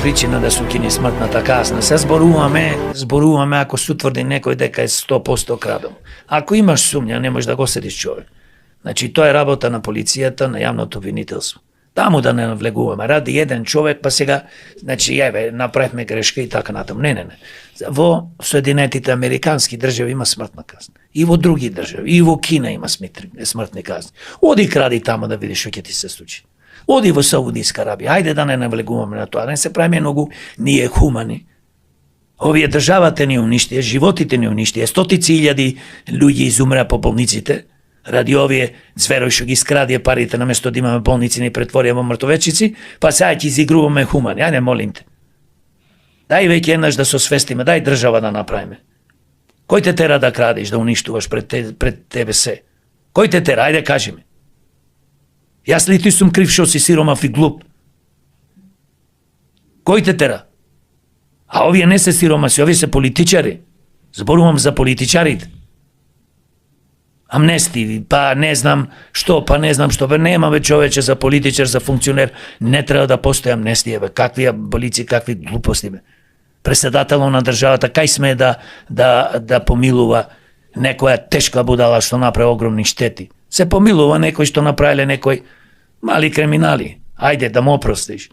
причина да се укине смртната казна. Се зборуваме ако се утврди некој дека е 100% крадом. Ако имаш сумња, не можеш да го седиш човек. Значи, тоа е работа на полицијата, на јавното обвинителство. Таму да не навлегуваме. Ради еден човек, па сега, значи, направихме грешка и така натаму. Не. Во Соединетите Американски држави има смртна казна. И во други држави, и во Кина има смртни казни. Оди кради таму да видиш што ќе ти се случи. Оди во Саудиска Арабија. Ајде да не навлегуваме на тоа. Не се правиме многу ние хумани. Овие државата ни уништија, животите ни уништија. Стотици илјади луѓе изумреа по болниците. Ради овие зверови што ги скрадија парите наместо да имаме болници не претворија во мртовечици, па сега ќе изигруваме хумани. Ајде, молим те. Дај веќе еднаш да се освестиме, дај држава да направиме. Кој те тера да крадеш, да уништуваш пред тебе се? Кој те тера? Ајде, кажи ми. Јас ли ти сум крив што си сиромав и глуп? Кој те тера? А овие не се сиромаси, овие се политичари. Зборувам за политичарите. Амнести, па не знам што, нема бе човече за политичар, за функционер, не треба да постои амнестија, бе. Какви аболици, какви глупости, бе. Преседателот на државата, кај сме да помилува некоја тешка будала што направи огромни штети. Се помилува некој што направиле некој мали криминали. Ајде да му опростиш.